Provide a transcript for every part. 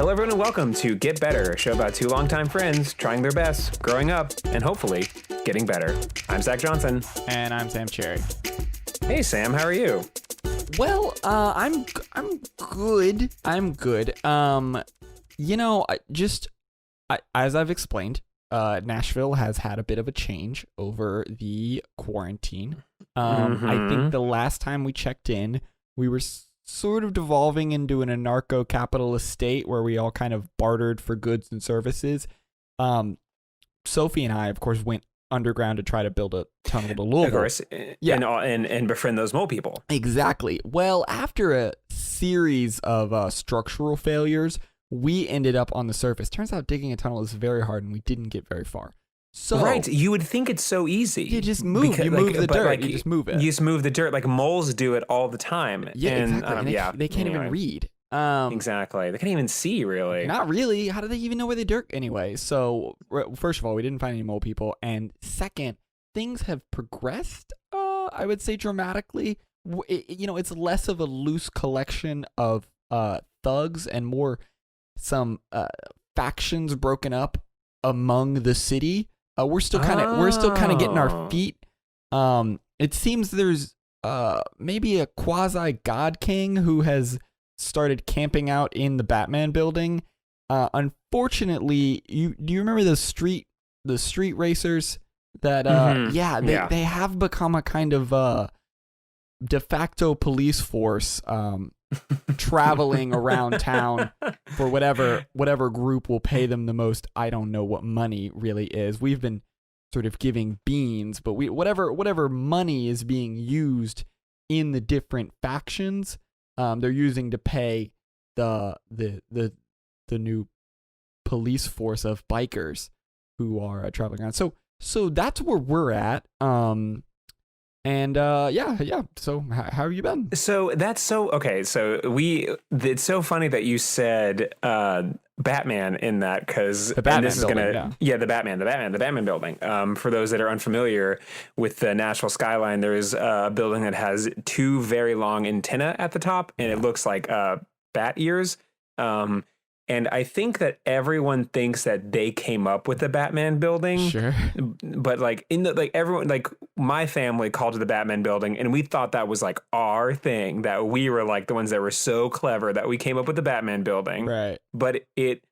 Hello, everyone, and welcome to Get Better, a show about two longtime friends trying their best, growing up, and hopefully getting better. I'm Zach Johnson. And I'm Sam Cherry. Hey, Sam, how are you? Well, I'm good. I'm good. As I've explained, Nashville has had a bit of a change over the quarantine. I think the last time we checked in, we were sort of devolving into an anarcho-capitalist state where we all kind of bartered for goods and services. Sophie and I, of course, went underground to try to build a tunnel to Louisville. Of course. Yeah. And befriend those mole people. Exactly. Well, after a series of structural failures, we ended up on the surface. Turns out digging a tunnel is very hard, and we didn't get very far. So, right. You would think it's so easy. You just move. Because, you move the dirt. You just move it. You just move the dirt. Like moles do it all the time. Yeah, exactly. And they can't even read. Exactly. They can't even see, really. Not really. How do they even know where they dirt anyway? So, first of all, we didn't find any mole people. And second, things have progressed, I would say, dramatically. It's less of a loose collection of thugs and more some factions broken up among the city. We're still kind of getting our feet. It seems there's maybe a quasi god king who has started camping out in the Batman building. Unfortunately, do you remember the street racers that they have become a kind of de facto police force traveling around town for whatever group will pay them the most. I don't know what money really is. We've been sort of giving beans, but whatever money is being used in the different factions, they're using to pay the new police force of bikers who are traveling around. So that's where we're at. So how have you been? So that's so okay. So it's so funny that you said Batman in that, because the Batman the Batman building. For those that are unfamiliar with the Nashville skyline, there is a building that has two very long antennae at the top, and it looks like bat ears. And I think that everyone thinks that they came up with the Batman building. Sure. But everyone, my family called it the Batman building, and we thought that was like our thing, that we were like the ones that were so clever that we came up with the Batman building. Right. But it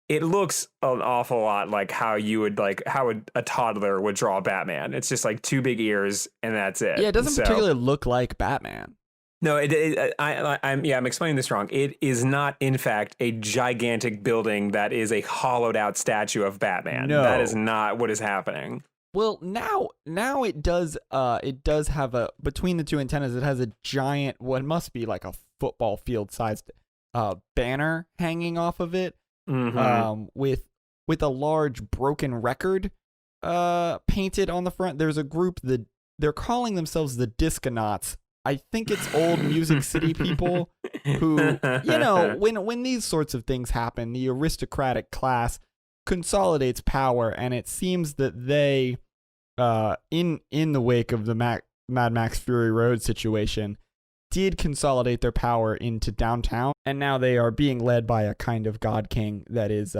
looks an awful lot like how a toddler would draw Batman. It's just like two big ears and that's it. Yeah, it doesn't particularly look like Batman. No, I'm explaining this wrong. It is not, in fact, a gigantic building that is a hollowed out statue of Batman. No. That is not what is happening. Well, now it does have between the two antennas, it has a giant, what must be like a football field sized banner hanging off of it, with a large broken record painted on the front. There's a group that they're calling themselves the Disconauts. I think it's old Music City people who, when these sorts of things happen, the aristocratic class consolidates power, and it seems that they, in the wake of the Mad Max Fury Road situation, did consolidate their power into downtown, and now they are being led by a kind of god king that is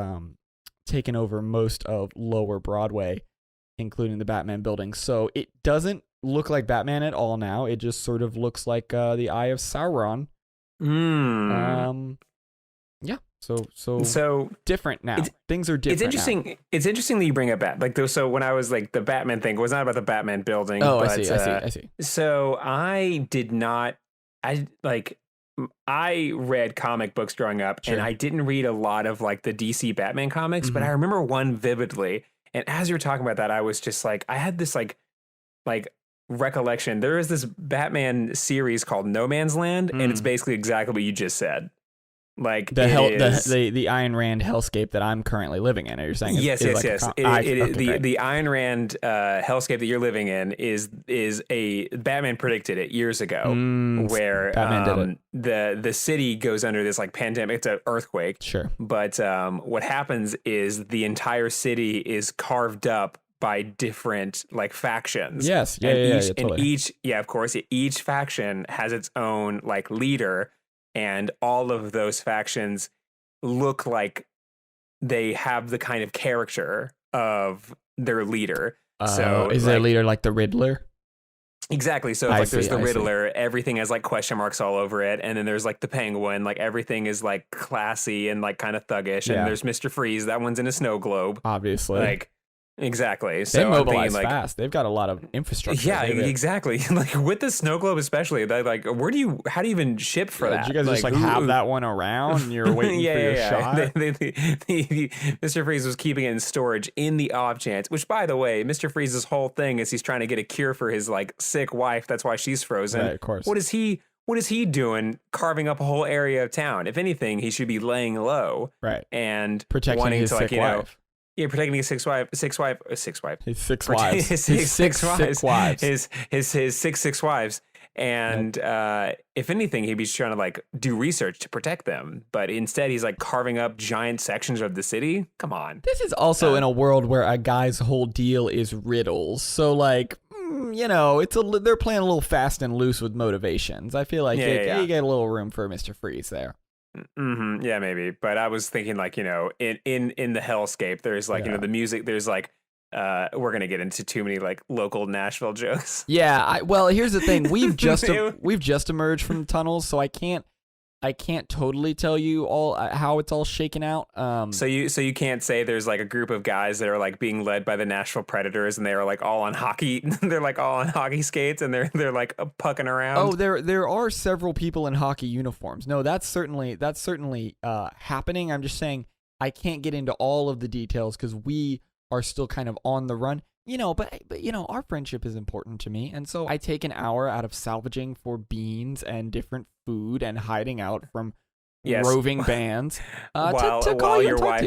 taken over most of Lower Broadway, including the Batman building. So it doesn't look like Batman at all now. It just sort of looks like the Eye of Sauron. So different now. Things are different. It's interesting. Now. It's interesting that you bring up so when I was like the Batman thing, it was not about the Batman building. Oh, but, I see. So I read comic books growing up, Sure. and I didn't read a lot of like the DC Batman comics, but I remember one vividly. And as you were talking about that, I was just like, I had this like recollection. There is this Batman series called No Man's Land, and it's basically exactly what you just said. Like the Ayn Rand hellscape that I'm currently living in. Are you saying? Yes. The Ayn Rand hellscape that you're living in is Batman predicted it years ago, where Batman did it. The city goes under this like pandemic. It's an earthquake. Sure. But what happens is the entire city is carved up by different like factions. Yes. Of course, each faction has its own like leader, and all of those factions look like they have the kind of character of their leader. So is like, their leader like the Riddler? exactly. So I like there's see, the I see. Riddler, everything has like question marks all over it, and then there's like the Penguin, like everything is like classy and like kind of thuggish, Yeah. and there's Mr. Freeze, that one's in a snow globe, Obviously. like exactly. They So I'm mobilize thinking like. fast. They've got a lot of infrastructure. Yeah, They really- exactly. Like with the snow globe, especially, that like, how do you even ship for that? Did you guys just like who- have that one around and you're waiting for your shot? Mr. Freeze was keeping it in storage in the off chance. Which, by the way, Mr. Freeze's whole thing is he's trying to get a cure for his like sick wife. That's why she's frozen. Right, of course. What is he doing? Carving up a whole area of town. If anything, he should be laying low Right. and Protecting wanting his to like sick wife. yeah, protecting his six wife. His six Protect- wives. His His six sick wives. His six wives. And if anything, he'd be trying to like do research to protect them. But instead, he's like carving up giant sections of the city. Come on. This is also in a world where a guy's whole deal is riddles. So like, they're playing a little fast and loose with motivations. I feel like Yeah. you get a little room for Mr. Freeze there. Mm-hmm. Yeah, maybe. But I was thinking like, in the hellscape, there's like, Yeah. the music, there's like, we're going to get into too many like local Nashville jokes. Yeah, well, here's the thing. We've just emerged from the tunnels, so I can't totally tell you all how it's all shaken out. So you can't say there's like a group of guys that are like being led by the Nashville Predators and they are like all on hockey. They're like all on hockey skates and they're like pucking around. Oh, there are several people in hockey uniforms. No, that's certainly happening. I'm just saying I can't get into all of the details because we are still kind of on the run. But our friendship is important to me, and so I take an hour out of salvaging for beans and different food and hiding out from Yes. roving bands to call while you your and talk wife to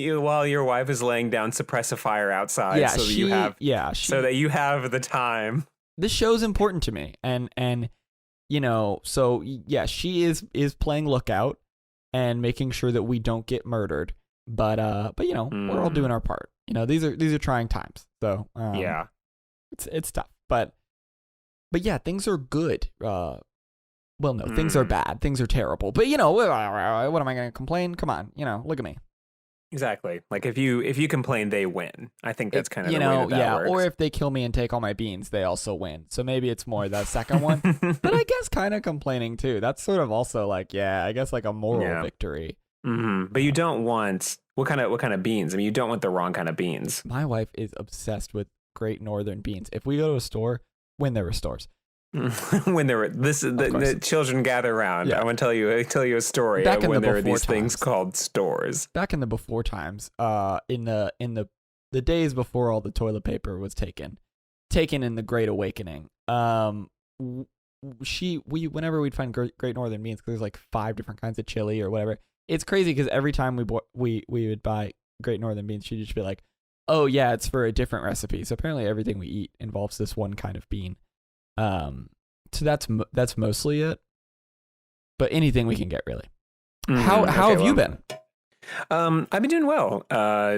you. is while your wife is laying down suppressifier outside, Yeah, so that you have the time. This show's important to me, and so yeah, she is playing lookout and making sure that we don't get murdered. But we're all doing our part. These are trying times. So Yeah. it's tough. But yeah, things are good. Well, no, things are bad. Things are terrible. But what am I going to complain? Come on, look at me. Exactly. Like if you complain, they win. I think that's kind of the way that works. Or if they kill me and take all my beans, they also win. So maybe it's more that second one. But I guess kind of complaining too. That's sort of also like, I guess like a moral victory. Mm-hmm. But you don't want what kind of beans? I mean, you don't want the wrong kind of beans. My wife is obsessed with Great Northern beans. If we go to a store, when there are stores, when there were the children gather around. Yeah. I want to tell you a story Back of in when the there were before these things times. called stores. back in the before times, in the days before all the toilet paper was taken in the Great Awakening, whenever we'd find Great Northern beans, because there's like 5 different kinds of chili or whatever. It's crazy because every time we would buy Great Northern beans, she'd just be like, "Oh yeah, it's for a different recipe." So apparently everything we eat involves this one kind of bean. So that's mostly it. But anything we can get, really. How have you been? I've been doing well.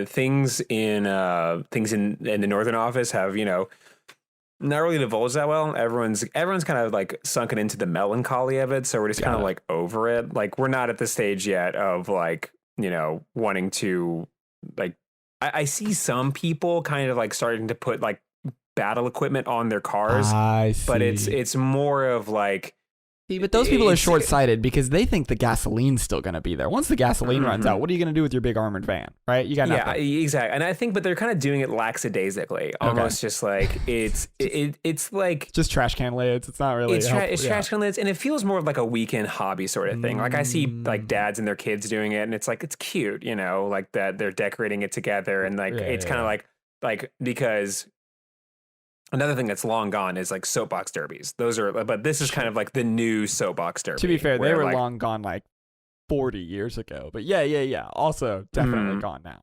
Things in the northern office have not really divulged that well. Everyone's kind of like sunken into the melancholy of it, so we're just kind of like over it. Like we're not at the stage yet of like wanting to like. I see some people kind of like starting to put like battle equipment on their cars, I see. but it's more of like. See, but those people are short-sighted because they think the gasoline's still going to be there. Once the gasoline runs out, what are you going to do with your big armored van, right? You got nothing. Yeah, exactly. And I think, but they're kind of doing it lackadaisically, almost just like it's like just trash can lids. It's not really. It's trash can lids, and it feels more like a weekend hobby sort of thing. Like I see like dads and their kids doing it, and it's like it's cute, like that they're decorating it together, and like it's kind of like because. Another thing that's long gone is like soapbox derbies. But this is kind of like the new soapbox derby. To be fair, they were like, long gone like 40 years ago. But yeah. Also definitely gone now.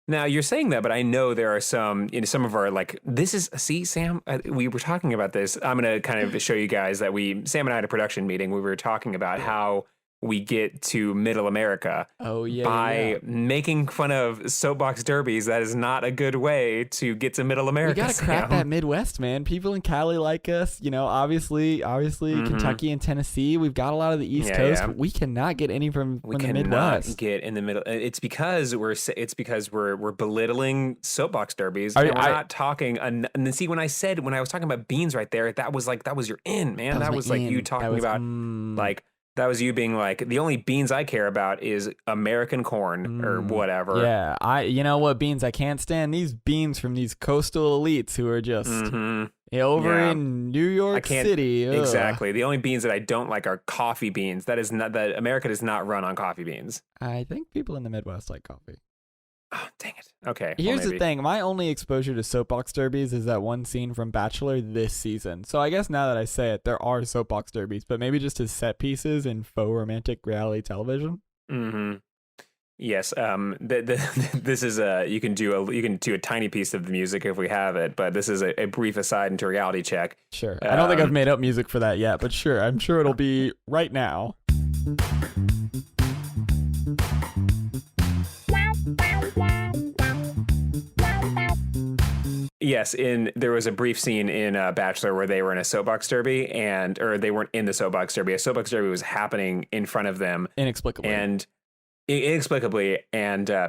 Now you're saying that, but I know there are some of our like Sam, we were talking about this. I'm going to kind of show you guys that Sam and I had a production meeting. We were talking about how we get to Middle America Oh yeah, by yeah. making fun of soapbox derbies. That is not a good way to get to Middle We America. gotta crack Sam. that Midwest, man. People in Cali like us. Obviously, Kentucky and Tennessee. We've got a lot of the East Yeah, Coast, yeah. but we cannot get any from We the cannot Midwest. get in the middle. It's because we're belittling soapbox derbies, and we're not talking. And then see, when I was talking about beans right there, that was your in, man. That was my like you in. talking That was, about like that was you being like, the only beans I care about is American corn or whatever. Yeah, you know what beans I can't stand? These beans from these coastal elites who are just over Yeah. in New York City. Ugh. Exactly. The only beans that I don't like are coffee beans. That America does not run on coffee beans. I think people in the Midwest like coffee. Oh, dang it. Okay. Here's the maybe. thing. My only exposure to soapbox derbies is that one scene from Bachelor this season. So I guess now that I say it, there are soapbox derbies, but maybe just as set pieces in faux romantic reality television. Mm-hmm. Yes. This is you can do a tiny piece of the music if we have it, but this is a brief aside into reality check. Sure. I don't think I've made up music for that yet, but sure. I'm sure it'll be right now. Yes, there was a brief scene in Bachelor where they were in a soapbox derby, or they weren't in the soapbox derby. A soapbox derby was happening in front of them, Inexplicably. and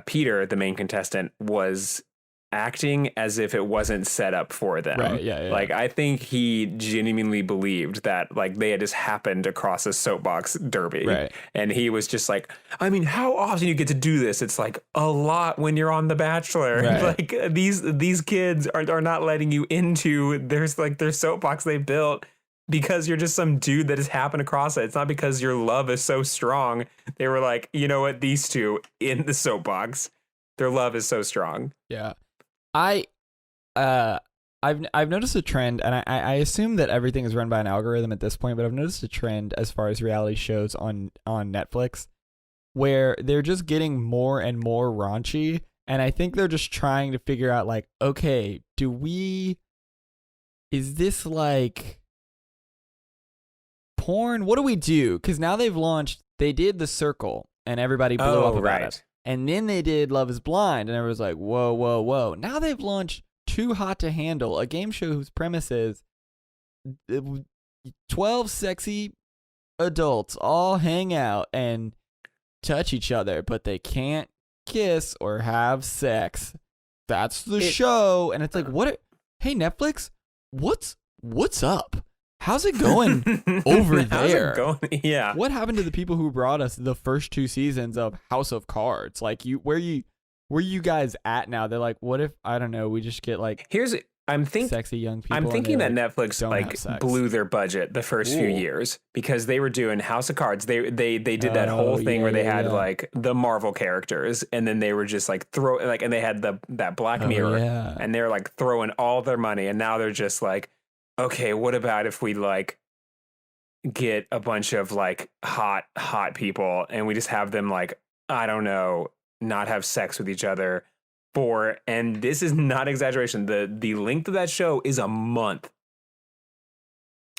Peter, the main contestant, was acting as if it wasn't set up for them. Right, yeah. Like, I think he genuinely believed that, like, they had just happened across a soapbox derby. Right. And he was just like, I mean, how often you get to do this? It's like a lot when you're on The Bachelor. Right. Like, these kids are not letting you into their soapbox they built because you're just some dude that has happened across it. It's not because your love is so strong. They were like, you know what? These two in the soapbox, their love is so strong. Yeah. I've noticed a trend, and I assume that everything is run by an algorithm at this point, but I've noticed a trend as far as reality shows on Netflix where they're just getting more and more raunchy, and I think they're just trying to figure out, like, okay, is this like porn? What do we do? Because now they did The Circle, and everybody blew up about it. And then they did Love is Blind, and everyone's like, whoa, whoa, whoa. Now they've launched Too Hot to Handle, a game show whose premise is 12 sexy adults all hang out and touch each other, but they can't kiss or have sex. That's the show. And it's like, hey, Netflix, what's up? How's it going over there? How's it going? Yeah. What happened to the people who brought us the first 2 seasons of House of Cards? Like, where you guys at now? They're like, what if, I don't know, we just get like sexy young people? I'm thinking that like, Netflix like blew their budget the first few years because they were doing House of Cards. They did that whole thing where they had like the Marvel characters, and then they were just like and they had that Black Mirror, and they're like throwing all their money, and now they're just like, okay, what about if we like get a bunch of like hot people and we just have them like, I don't know, not have sex with each other and this is not exaggeration. The length of that show is a month.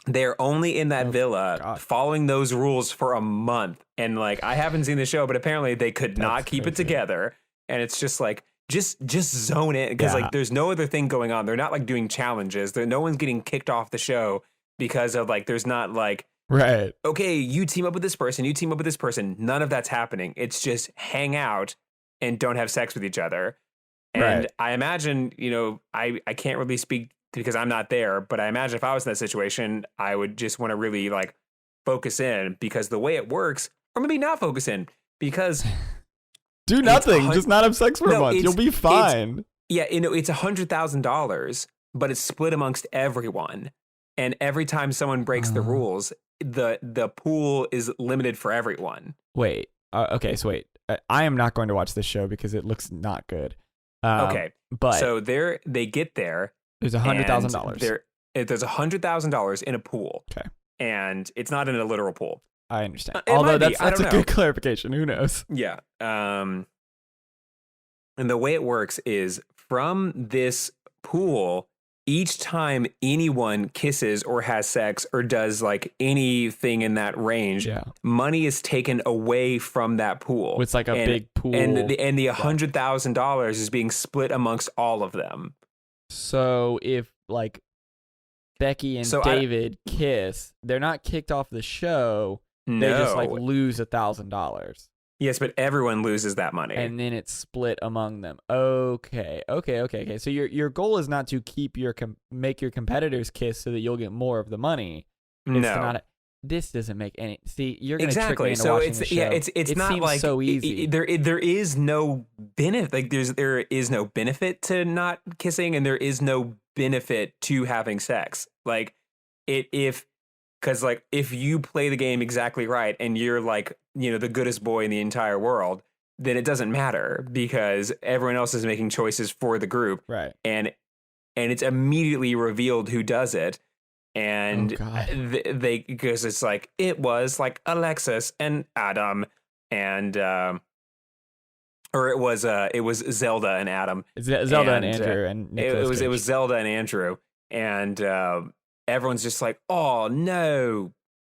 They're only in that villa following those rules for a month. And like, I haven't seen the show, but apparently they could not keep it together. And it's just like, just zone it, because like there's no other thing going on. They're not like doing challenges. No one's getting kicked off the show because of like, there's not like, right, okay, you team up with this person, you team up with this person. None of that's happening. It's just hang out and don't have sex with each other. And I imagine, I can't really speak because I'm not there, but I imagine if I was in that situation, I would just want to really like focus in, because the way it works, or maybe not focus in, because do nothing, just not have sex for a month. You'll be fine. It's $100,000, but it's split amongst everyone. And every time someone breaks the rules, the pool is limited for everyone. Wait. Okay, so wait. I am not going to watch this show because it looks not good. Okay, but so they get there. There's $100,000. There's $100,000 in a pool. Okay, and it's not in a literal pool. I understand. Although that's a good clarification. Who knows? Yeah. And the way it works is from this pool, each time anyone kisses or has sex or does like anything in that range, Yeah. money is taken away from that pool. It's like a big pool. And the $100,000 is being split amongst all of them. So if like Becky and So David kiss, they're not kicked off the show. They just like No. lose $1,000. Yes, but everyone loses that money. And then it's split among them. Okay. So your goal is not to keep make your competitors kiss so that you'll get more of the money. It's no. not this doesn't make any. See, you're gonna Exactly. trick me into So watching it's the show. it's it not seems like so easy. there is no benefit. Like there is no benefit to not kissing, and there is no benefit to having sex. Like because like if you play the game exactly right and you're like the goodest boy in the entire world, then it doesn't matter because everyone else is making choices for the group, Right. and it's immediately revealed who does it. And Oh, God. because it's like it was like Alexis and Adam and or it was Zelda and Adam. It's Zelda and and, Andrew and Nicolas it was Cage. Zelda and Andrew, and everyone's just like, oh no,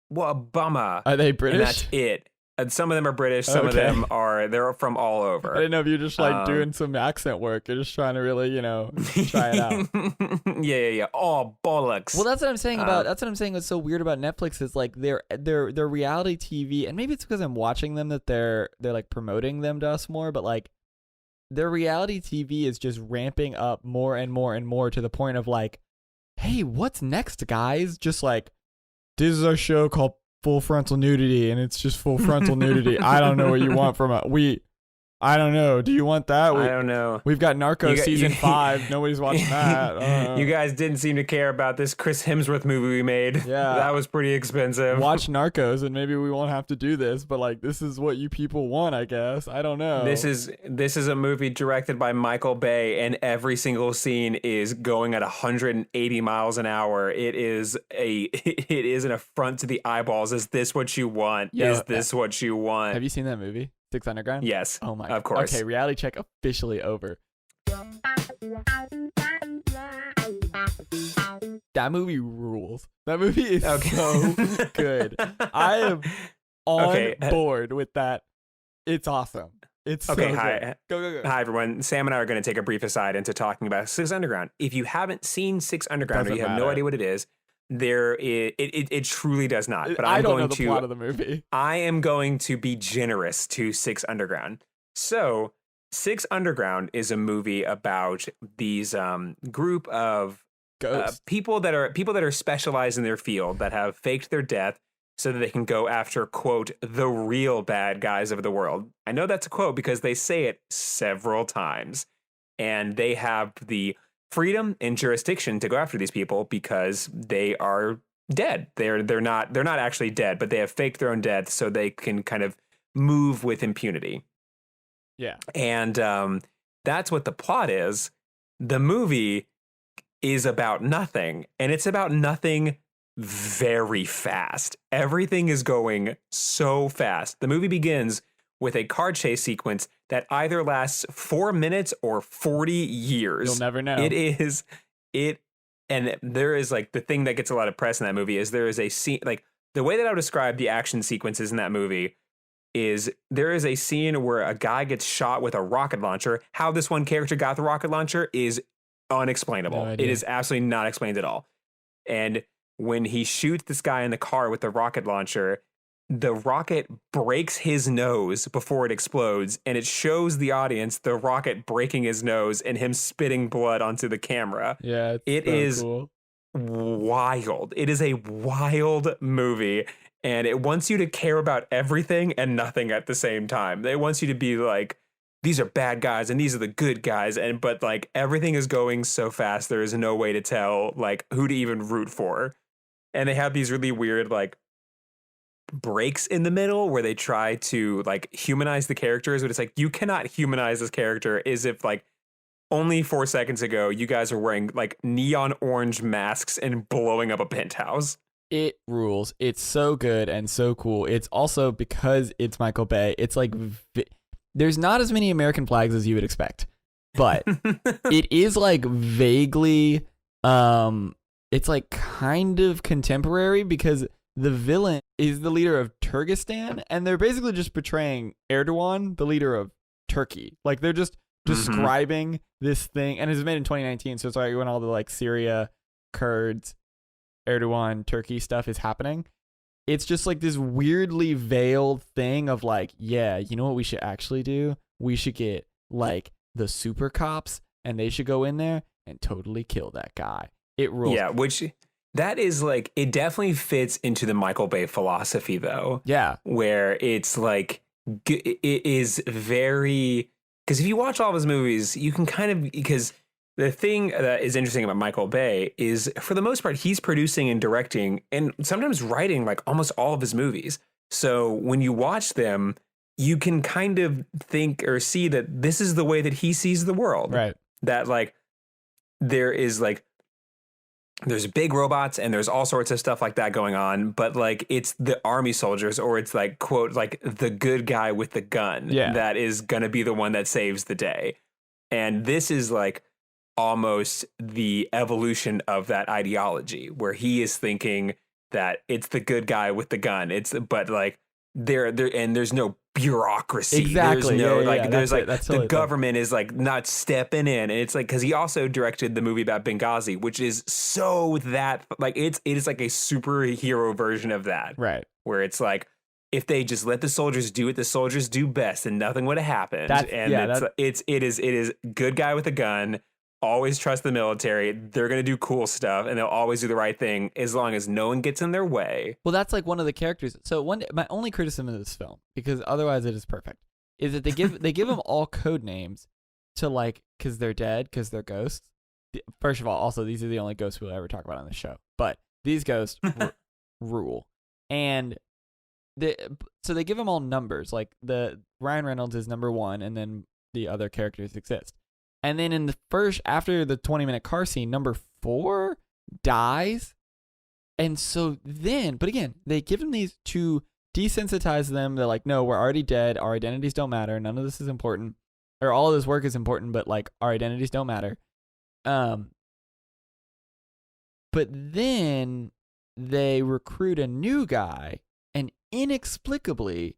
what a bummer. Are they And British? that's it. And some of them are British, some of Okay. them they're from all I over. didn't know if you're just like Um, doing some accent work. You're just trying to really, try it out. yeah. Oh bollocks. Well, that's what I'm saying about. Um, That's what I'm saying. What's so weird about Netflix is like their reality TV, and maybe it's because I'm watching them that they're like promoting them to us more. But like their reality TV is just ramping up more and more and more to the point of like, hey, what's next, guys? Just like this is our show called Full Frontal Nudity, and it's just full frontal nudity. I don't know what you want from us. I don't know. Do you want that? I don't know. We've got Narcos You- season you- 5. Nobody's watching that. You guys didn't seem to care about this Chris Hemsworth movie we made. Yeah. That was pretty expensive. Watch Narcos and maybe we won't have to do this, but like this is what you people want, I guess. I don't know. This is a movie directed by Michael Bay, and every single scene is going at 180 miles an hour. It is an affront to the eyeballs. Is this what you want? Yo, Is this what you want? Have you seen that movie? Six Underground? Yes. Oh my. Of course. Okay, reality check officially over. That movie rules. That movie is so good. I am on Okay. board with that. It's awesome. It's so Okay, good. hi. Go. Hi everyone. Sam and I are going to take a brief aside into talking about Six Underground. If you haven't seen Six Underground or Doesn't you have no matter. idea what it is, it truly does not. But I I'm don't going know the to plot of the movie. I am going to be generous to Six Underground. So, Six Underground is a movie about these group of Ghost. people that are specialized in their field that have faked their death so that they can go after, quote, the real bad guys of the world. I know that's a quote because they say it several times, and they have the freedom and jurisdiction to go after these people because they are dead. They're not actually dead, but they have faked their own death so they can kind of move with impunity. Yeah. And that's what the plot is. The movie is about nothing, and it's about nothing very fast. Everything is going so fast. The movie begins with a car chase sequence that either lasts 4 minutes or 40 years. You'll never know. And there is like the thing that gets a lot of press in that movie is there is a scene, like the way that I would describe the action sequences in that movie is there is a scene where a guy gets shot with a rocket launcher. How this one character got the rocket launcher is unexplainable. No idea. It is absolutely not explained at all. And when he shoots this guy in the car with the rocket launcher, the rocket breaks his nose before it explodes, and it shows the audience the rocket breaking his nose and him spitting blood onto the camera. Yeah, It so is cool. Wild. It is a wild movie, and it wants you to care about everything and nothing at the same time. It wants you to be like, these are bad guys and these are the good guys, but like everything is going so fast there is no way to tell like who to even root for. And they have these really weird like breaks in the middle where they try to like humanize the characters, but it's like you cannot humanize this character as if like only 4 seconds ago you guys are wearing like neon orange masks and blowing up a penthouse. It rules. It's so good and so cool. It's also because it's Michael Bay. It's like there's not as many American flags as you would expect, but it is like vaguely It's like kind of contemporary because the villain is the leader of Turkestan, and they're basically just portraying Erdogan, the leader of Turkey. Like they're just describing this thing, and it was made in 2019, so it's like when all the like Syria, Kurds, Erdogan, Turkey stuff is happening. It's just like this weirdly veiled thing of like, yeah, you know what we should actually do? We should get like the super cops, and they should go in there and totally kill that guy. It rules. Yeah, which that is like, it definitely fits into the Michael Bay philosophy though. Yeah. Where it's like, it is very, because if you watch all of his movies, you can kind of, because the thing that is interesting about Michael Bay is for the most part, he's producing and directing and sometimes writing like almost all of his movies. So when you watch them, you can kind of think or see that this is the way that he sees the world. Right. That like, there is like, there's big robots and there's all sorts of stuff like that going on, but like it's the army soldiers, or it's like, quote, like the good guy with the gun that is going to be the one that saves the day. And this is like almost the evolution of that ideology where he is thinking that it's the good guy with the gun. But like there and there's no bureaucracy. Exactly. There's no That's like that's the totally government is like not stepping in, and it's like because he also directed the movie about Benghazi, which is so that like it is like a superhero version of that, right? Where it's like if they just let the soldiers do what the soldiers do best, and nothing would have happened. It is good guy with a gun. Always trust the military. They're going to do cool stuff, and they'll always do the right thing as long as no one gets in their way. Well, that's like one of the characters. So my only criticism of this film, because otherwise it is perfect, is that they give them all code names to like, because they're dead, because they're ghosts. First of all, also these are the only ghosts we'll ever talk about on the show, but these ghosts rule. And so they give them all numbers. Like the Ryan Reynolds is number 1, and then the other characters exist. And then in the after the 20-minute car scene, number 4 dies. And so then, but again, they give them these to desensitize them. They're like, no, we're already dead. Our identities don't matter. None of this is important. Or all of this work is important, but like our identities don't matter. But then they recruit a new guy and inexplicably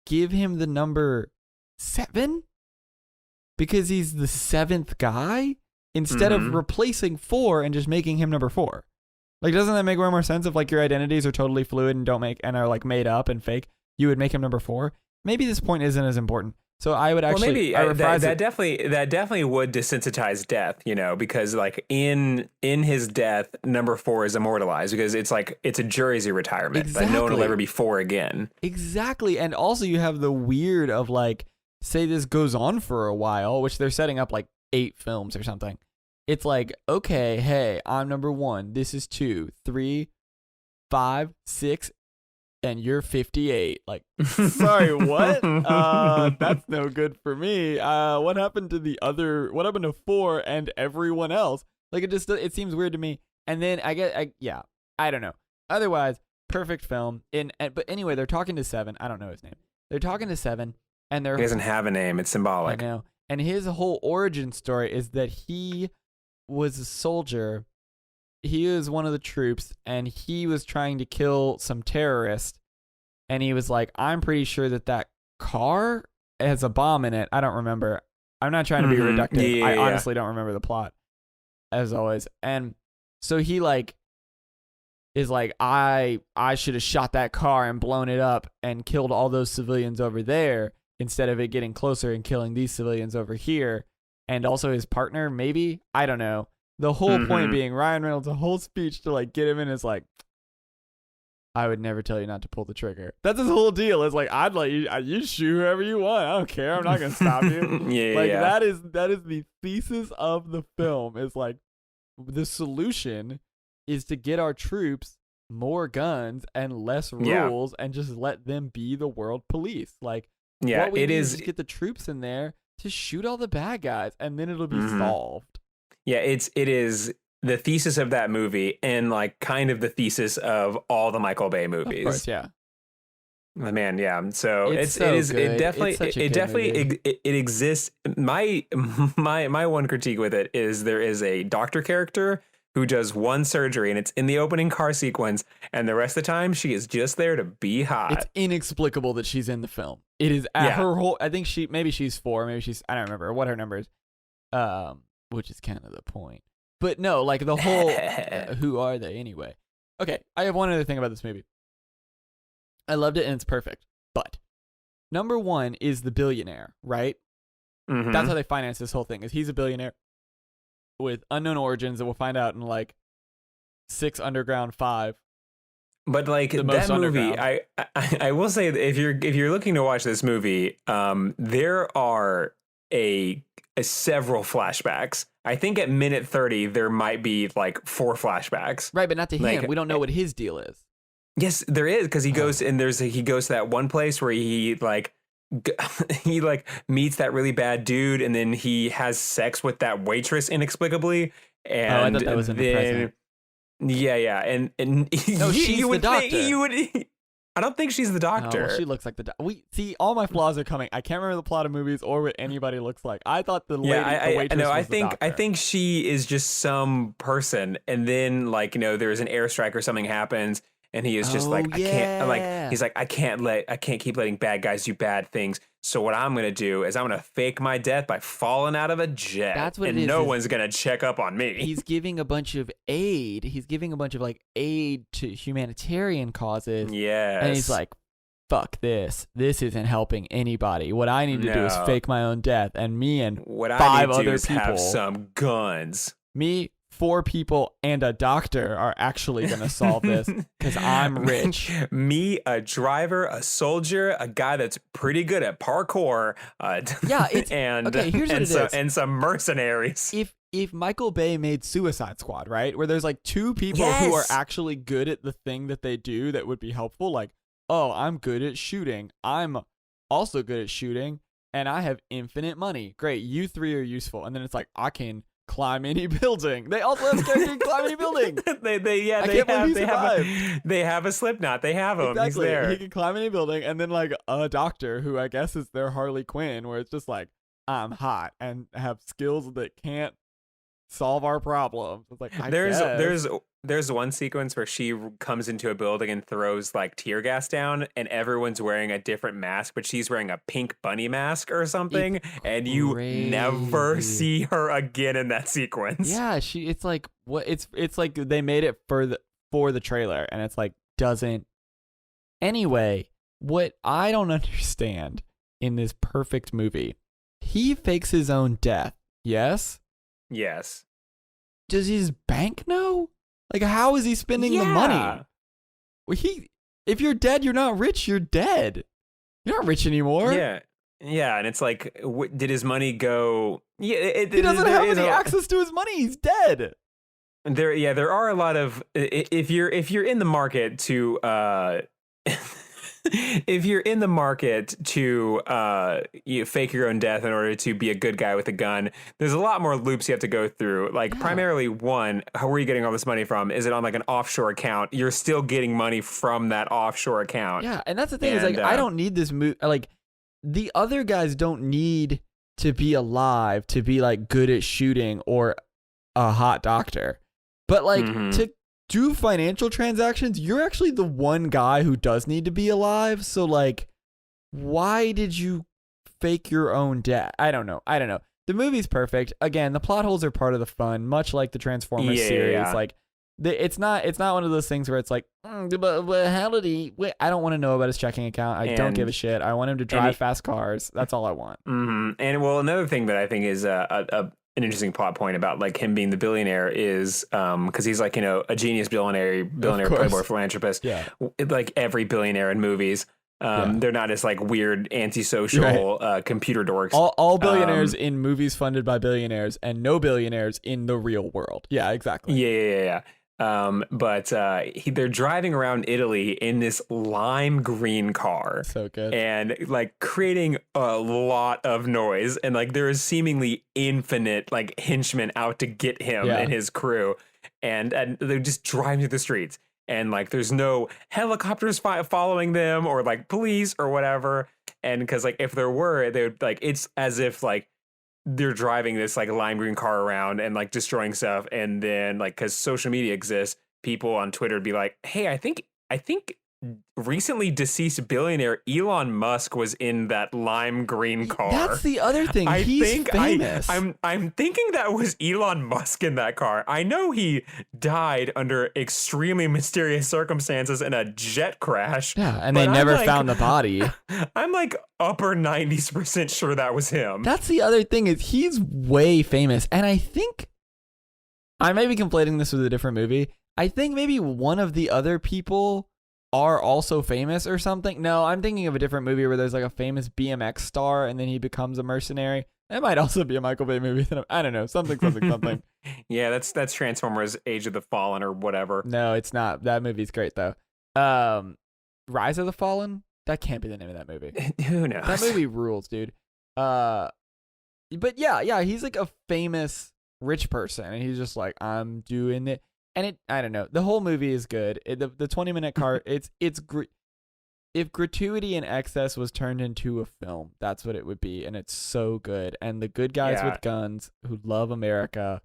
give him the number 7. Because he's the 7th guy instead of replacing 4 and just making him number 4. Like, doesn't that make way more sense if like your identities are totally fluid and are like made up and fake? You would make him number 4. Maybe this point isn't as important. So I would actually that definitely would desensitize death, you know, because like in his death, number 4 is immortalized because it's like it's a jersey retirement that no one will ever be 4 again. Exactly, and also you have the weird of like, say this goes on for a while, which they're setting up like 8 films or something. It's like, okay, hey, I'm number 1. This is 2, 3, 5, 6, and you're 58. Like, sorry, what? That's no good for me. What happened to 4 and everyone else? Like, it seems weird to me. And then I don't know. Otherwise, perfect film. But anyway, they're talking to 7. I don't know his name. They're talking to 7. And he doesn't have a name. It's symbolic. I know. And his whole origin story is that he was a soldier. He was one of the troops, and he was trying to kill some terrorists. And he was like, I'm pretty sure that car has a bomb in it. I don't remember. I'm not trying to be reductive. I honestly don't remember the plot, as always. And so he like is like, I should have shot that car and blown it up and killed all those civilians over there, instead of it getting closer and killing these civilians over here. And also his partner, maybe? I don't know. The whole point being Ryan Reynolds' whole speech to like get him in is like, I would never tell you not to pull the trigger. That's his whole deal. It's like, I'd let you shoot whoever you want. I don't care. I'm not going to stop you. That is the thesis of the film. Is like, the solution is to get our troops more guns and less rules and just let them be the world police. Like, what we need is to get the troops in there to shoot all the bad guys, and then it'll be solved. Yeah, it is the thesis of that movie, and like kind of the thesis of all the Michael Bay movies. Of course, yeah. Man, yeah. So it exists. My one critique with it is there is a doctor character who does one surgery, and it's in the opening car sequence, and the rest of the time she is just there to be hot. It's inexplicable that she's in the film. It is at her whole. I think maybe she's 4, maybe she's, I don't remember what her number is, which is kind of the point. But no, like the whole. Who are they anyway? Okay, I have one other thing about this movie. I loved it and it's perfect, but number 1 is the billionaire, right? Mhm. That's how they finance this whole thing. Is he's a billionaire with unknown origins that we'll find out in like 6 Underground 5. But like The that most movie, underground. I will say that if you're looking to watch this movie, there are several flashbacks. I think at minute 30 there might be like 4 flashbacks. Right, but not to him. Like, We don't know what his deal is. Yes, there is, because he goes and he goes to that one place where he like he like meets that really bad dude, and then he has sex with that waitress inexplicably. And I thought that was in the present. Yeah, and No, she's you the would think doctor. you would. I don't think she's the Oh, doctor. well, she looks like the we see all my flaws are coming. I can't remember the plot of movies or what anybody looks like. I thought the lady, the waitress no, was the doctor. I think she is just some person, and then like there's an airstrike or something happens, and he is just Oh, like I can't yeah. he's like I can't keep letting bad guys do bad things. So what I'm gonna do is I'm gonna fake my death by falling out of a jet. That's what and it is, no is one's gonna check up on me. He's giving a bunch of aid. He's giving a bunch of like aid to humanitarian causes. Yes, And he's like, fuck this. This isn't helping anybody. What I need to do is No. fake my own death. And me and what I 5 need to do other is people, have some guns. me, 4 people, and a doctor are actually going to solve this because I'm rich. Me, a driver, a soldier, a guy that's pretty good at parkour. Yeah, it's and okay. Here's what and it so, is. and some mercenaries. If Michael Bay made Suicide Squad, right, where there's like 2 people who are Yes. actually good at the thing that they do that would be helpful, like, oh, I'm good at shooting. I'm also good at shooting, and I have infinite money. Great, you 3 are useful. And then it's like, I can climb any building. They also have character who can climb any building. They have a Slipknot. They have him. Exactly. He's there. He can climb any building, and then like a doctor who I guess is their Harley Quinn, where it's just like, I'm hot and have skills that can't solve our problems. It's like, I guess. There's one sequence where she comes into a building and throws like tear gas down, and everyone's wearing a different mask, but she's wearing a pink bunny mask or something, and you never crazy. see her again in that sequence. Yeah, it's like what it's like they made it for the trailer, and it's like doesn't. Anyway, what I don't understand in this perfect movie, he fakes his own death. Yes. Yes. Does his bank know? Like, how is he spending the money? Well, if you're dead, you're not rich. You're dead. You're not rich anymore. Yeah, and it's like, did his money go? Yeah, He doesn't have any access to his money. He's dead. There are a lot of if you're in the market to if you're in the market to fake your own death in order to be a good guy with a gun, there's a lot more loops you have to go through. Like, primarily, one, how are you getting all this money from? Is it on like an offshore account? You're still getting money from that offshore account. Yeah, and that's the thing is like, I don't need this movie. Like, the other guys don't need to be alive to be like good at shooting or a hot doctor. But like to do financial transactions, you're actually the one guy who does need to be alive. So like, why did you fake your own death? I don't know. The movie's perfect. Again, the plot holes are part of the fun, much like the Transformers series. Yeah. Like, it's not one of those things where it's like, but how did he? Wait, I don't want to know about his checking account. I don't give a shit. I want him to drive fast cars. That's all I want. And well, another thing that I think is an interesting plot point about like him being the billionaire is because he's like a genius billionaire playboy philanthropist. Yeah, like every billionaire in movies. They're not as like weird antisocial computer dorks. All billionaires in movies funded by billionaires, and no billionaires in the real world. Yeah, exactly. Yeah. But they're driving around Italy in this lime green car. So good. And like creating a lot of noise. And like there is seemingly infinite like henchmen out to get him and his crew. And they're just driving through the streets. And like there's no helicopters following them or like police or whatever. And because like if there were, they would like it's as if like they're driving this like lime green car around and like destroying stuff, and then like because social media exists, people on Twitter would be like, "Hey, I think recently deceased billionaire Elon Musk was in that lime green car." That's the other thing. I He's think famous. I'm thinking that was Elon Musk in that car. I know he died under extremely mysterious circumstances in a jet crash. Yeah, and they but never I'm like- found the body. I'm like upper 90% sure that was him. That's the other thing is he's way famous. And I think I may be conflating this with a different movie. I think maybe one of the other people are also famous or something. No, I'm thinking of a different movie where there's like a famous BMX star and then he becomes a mercenary. That might also be a Michael Bay movie. I don't know. Something. Yeah, that's Transformers Age of the Fallen or whatever. No, it's not. That movie's great though. Rise of the Fallen? That can't be the name of that movie. Who knows? That movie rules, dude. But yeah, he's like a famous rich person, and he's just like, I'm doing it, and I don't know. The whole movie is good. The 20-minute car, if gratuity and excess was turned into a film, that's what it would be, and it's so good. And the good guys Yeah. with guns who love America,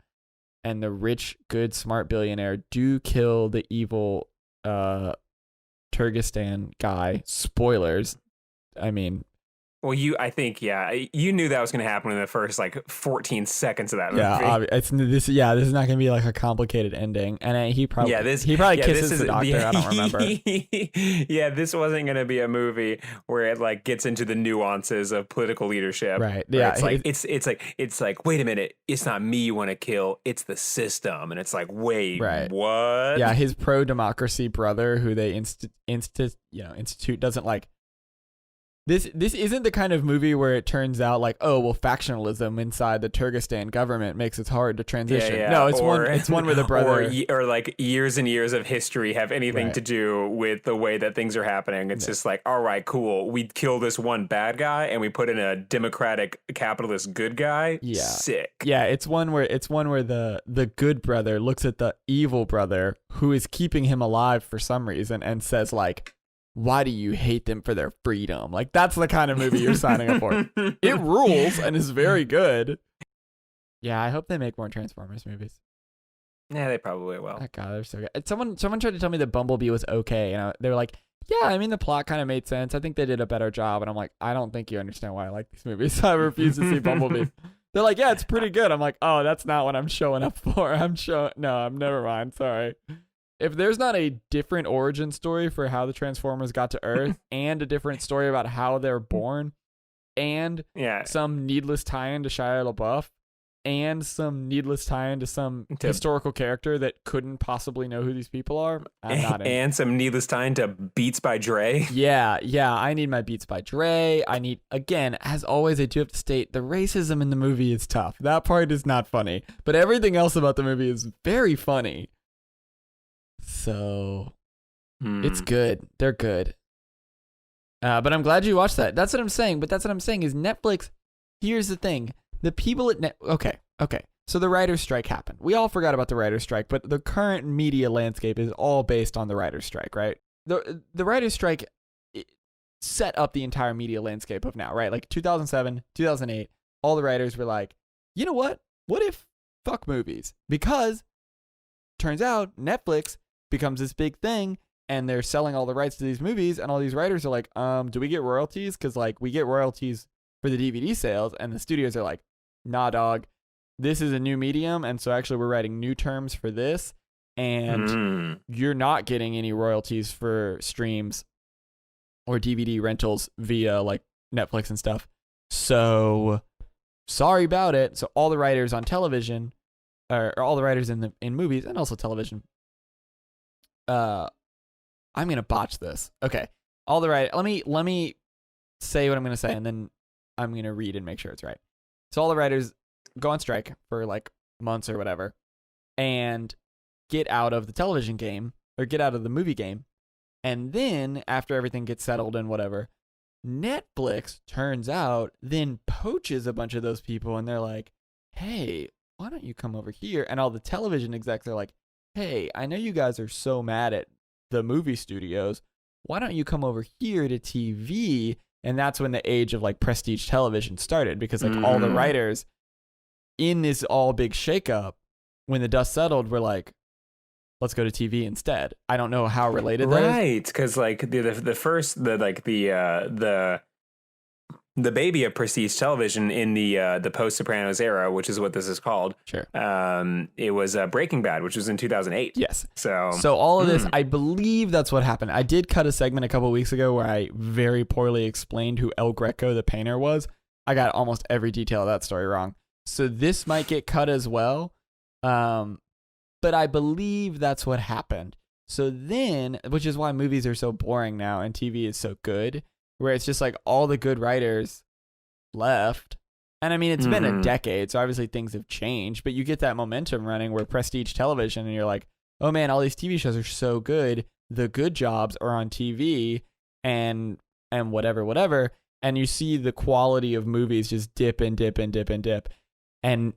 and the rich, good, smart billionaire do kill the evil Turkestan guy. Spoilers. I mean, Well, you knew that was going to happen in the first like 14 seconds of that movie. yeah, this is not gonna be like a complicated ending, and he probably kisses the doctor. I don't remember. Yeah, this wasn't going to be a movie where it like gets into the nuances of political leadership. Right. Yeah. It's like wait a minute, it's not me you want to kill, it's the system, and it's like wait, Right. what? Yeah, his pro-democracy brother, who they institute, doesn't like. This isn't the kind of movie where it turns out like, oh well, factionalism inside the Turkestan government makes it hard to transition. Yeah. No, it's one where the brother or like years and years of history have anything Right. to do with the way that things are happening. It's just like, all right, cool. We kill this one bad guy and we put in a democratic capitalist good guy. Yeah. Sick. Yeah, it's one where the good brother looks at the evil brother who is keeping him alive for some reason and says like, why do you hate them for their freedom? Like that's the kind of movie you're signing up for. It rules and is very good. Yeah, I hope they make more Transformers movies. Yeah, they probably will. Oh God, they're so good. Someone tried to tell me that Bumblebee was okay, and they were like, yeah, I mean the plot kind of made sense. I think they did a better job, and I'm like, I don't think you understand why I like these movies. I refuse to see Bumblebee. They're like, yeah, it's pretty good. I'm like, oh, that's not what I'm showing up for. I'm never mind. Sorry. If there's not a different origin story for how the Transformers got to Earth and a different story about how they're born and Yeah. some needless tie-in to Shia LaBeouf and some needless tie-in to some historical character that couldn't possibly know who these people are, I'm not in. And some needless time to Beats by Dre. Yeah, I need my Beats by Dre. I need, again, as always, I do have to state, the racism in the movie is tough. That part is not funny. But everything else about the movie is very funny. So, it's good. They're good. But I'm glad you watched that. That's what I'm saying. But that's what I'm saying is Netflix, here's the thing. The people at Okay. So the writer's strike happened. We all forgot about the writer's strike, but the current media landscape is all based on the writer's strike, right? The writer's strike set up the entire media landscape of now, right? Like 2007, 2008, all the writers were like, you know what? What if fuck movies? Because turns out Netflix becomes this big thing and they're selling all the rights to these movies and all these writers are like, do we get royalties? Because like we get royalties for the DVD sales, and the studios are like, nah dog, this is a new medium, and so actually we're writing new terms for this, and you're not getting any royalties for streams or DVD rentals via like Netflix and stuff. So sorry about it. So all the writers on television, or all the writers in movies and also television, I'm gonna botch this. Okay, all the right. Let me say what I'm gonna say, and then I'm gonna read and make sure it's right. So all the writers go on strike for like months or whatever, and get out of the television game or get out of the movie game, and then after everything gets settled and whatever, Netflix turns out then poaches a bunch of those people, and they're like, hey, why don't you come over here? And all the television execs are like, hey, I know you guys are so mad at the movie studios. Why don't you come over here to TV? And that's when the age of like prestige television started, because like all the writers in this all big shakeup, when the dust settled, we're like, let's go to TV instead. I don't know how related that is. Right, because like the baby of prestige television in the post Sopranos era, which is what this is called. Sure. It was Breaking Bad, which was in 2008. Yes. So all of this, I believe that's what happened. I did cut a segment a couple weeks ago where I very poorly explained who El Greco, the painter, was. I got almost every detail of that story wrong. So this might get cut as well. But I believe that's what happened. So then, which is why movies are so boring now and TV is so good, where it's just like all the good writers left. And I mean, it's been a decade, so obviously things have changed, but you get that momentum running where prestige television and you're like, oh man, all these TV shows are so good. The good jobs are on TV and whatever. And you see the quality of movies just dip and dip and dip and dip. And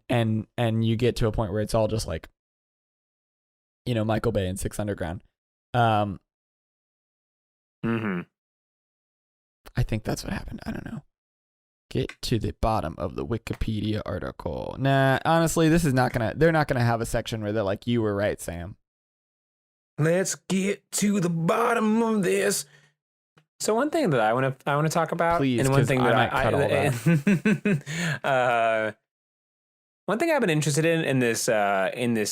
you get to a point where it's all just like, you know, Michael Bay and Six Underground. I think that's what happened. I don't know. Get to the bottom of the Wikipedia article. Nah, honestly, they're not gonna have a section where they're like, you were right, Sam. Let's get to the bottom of this. So one thing that I want to talk about, please, and one thing that might cut all that. One thing I've been interested in this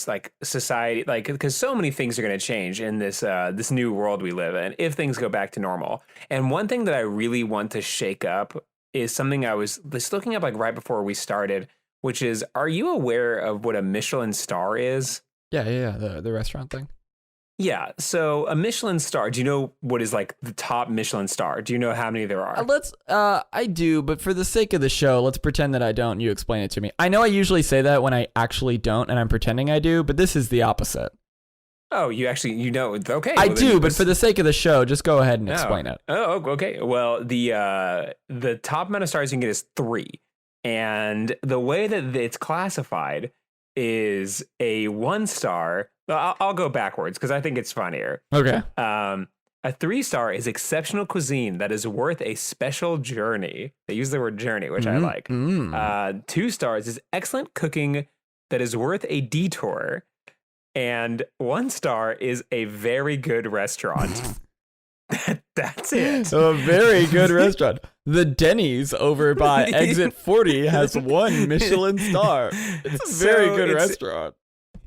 like society, like, because so many things are going to change in this new world we live in if things go back to normal. And one thing that I really want to shake up is something I was just looking up like right before we started, which is, are you aware of what a Michelin star is? Yeah. The restaurant thing. Yeah. So a Michelin star, do you know what is like the top Michelin star? Do you know how many there are? I do, but for the sake of the show, let's pretend that I don't. You explain it to me. I know I usually say that when I actually don't and I'm pretending I do, but this is the opposite. Oh, you know, okay. I do, but for the sake of the show, just go ahead and explain it. Oh, okay. Well, the top amount of stars you can get is 3. And the way that it's classified is a 1-star. I'll go backwards because I think it's funnier. Okay. A 3-star is exceptional cuisine that is worth a special journey. They use the word journey, which I like. 2 stars is excellent cooking that is worth a detour. And 1 star is a very good restaurant. That's it. A very good restaurant. The Denny's over by Exit 40 has 1 Michelin star. It's a very good restaurant.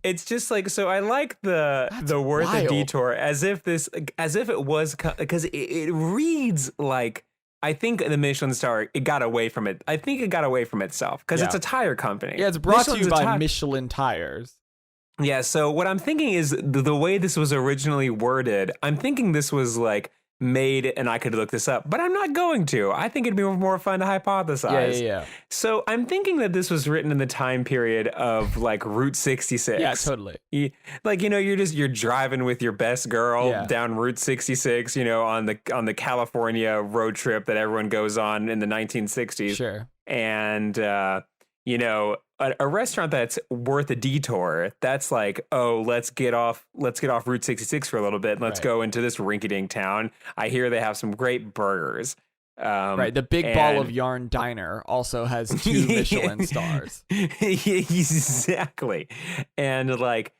It's just like, so I like the worth a detour as if it was, because it reads like, I think the Michelin star, it got away from it. I think it got away from itself because it's a tire company. Yeah, it's brought to you by Michelin tires. Yeah, so what I'm thinking is the way this was originally worded, I'm thinking this was like made, and I could look this up, but I'm not going to. I think it'd be more fun to hypothesize. Yeah. So I'm thinking that this was written in the time period of like Route 66. Yeah, totally. Like, you know, you're driving with your best girl down Route 66, you know, on the California road trip that everyone goes on in the 1960s. Sure. And you know, a restaurant that's worth a detour, that's like, oh, let's get off Route 66 for a little bit and let's go into this rinky-dink town. I hear they have some great burgers. Right, the Big Ball of Yarn Diner also has 2 Michelin stars. Exactly. And like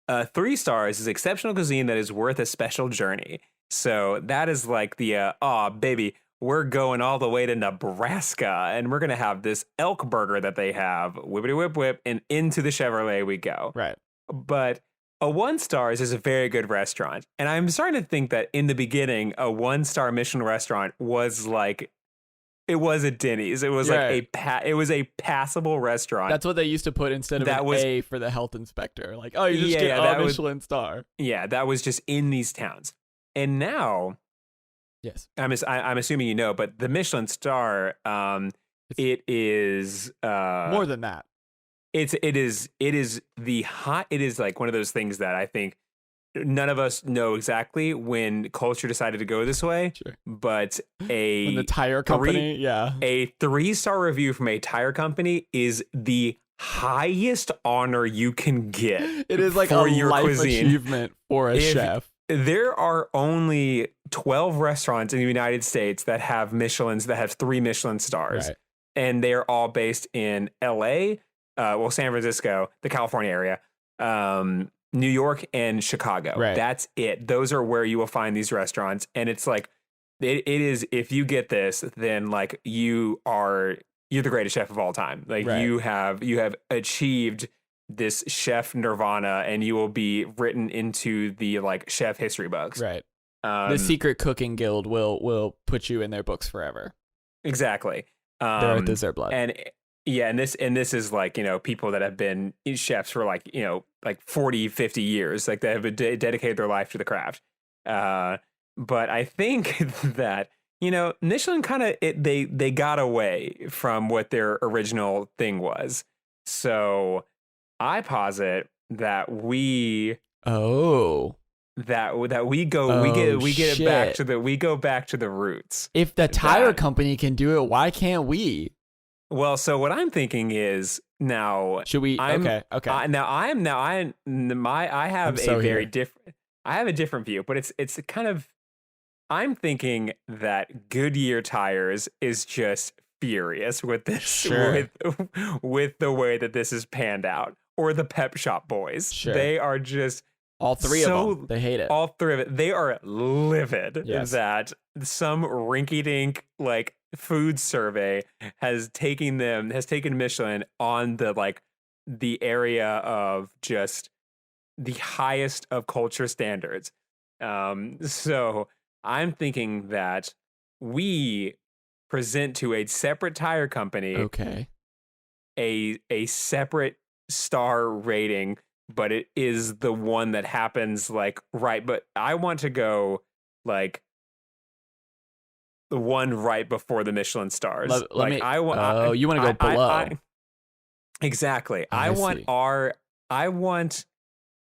3 stars is exceptional cuisine that is worth a special journey. So that is like the baby, we're going all the way to Nebraska and we're going to have this elk burger that they have, whippity whip whip, and into the Chevrolet we go. Right. But a 1 star is a very good restaurant. And I'm starting to think that in the beginning, a 1-star Michelin restaurant was like, it was a Denny's. It was like it was a passable restaurant. That's what they used to put instead of A for the health inspector. Like, oh, you just get a Michelin star. Yeah, that was just in these towns. And now, yes, I'm assuming you know, but the Michelin star, it is more than that. It is like one of those things that I think none of us know exactly when culture decided to go this way. Sure. But when the tire company, a 3-star review from a tire company is the highest honor you can get. It is like for a your life cuisine. achievement for a chef. There are only 12 restaurants in the United States that have 3 Michelin stars. Right. And they're all based in LA, well, San Francisco, the California area, New York, and Chicago. Right. That's it. Those are where you will find these restaurants. And it's like, it is, if you get this, then like you're the greatest chef of all time. Like Right. you have achieved this chef nirvana, and you will be written into the like chef history books. Right. The Secret Cooking Guild will put you in their books forever. Exactly. Their earth is their blood. And yeah, and this is like, people that have been chefs for like, like 40, 50 years, like they have dedicated their life to the craft. But I think that, Michelin kind of, they got away from what their original thing was. So I posit that we go back to the roots. If the tire company can do it, why can't we? Well, so what I'm thinking is now. Should we? Okay. I have a very different. I have a different view, but it's kind of. I'm thinking that Goodyear tires is just furious with this, Sure. with the way that this is panned out, or the Pep Shop boys. Sure. They are just. All three of them. They hate it. All three of it. They are livid Yes. that some rinky-dink like food survey has taken Michelin on the area of just the highest of culture standards. So I'm thinking that we present to a separate tire company Okay. a separate star rating, but it is the one that happens like right. But I want to go like the one right before the Michelin stars. You want to go below? Exactly. I want see.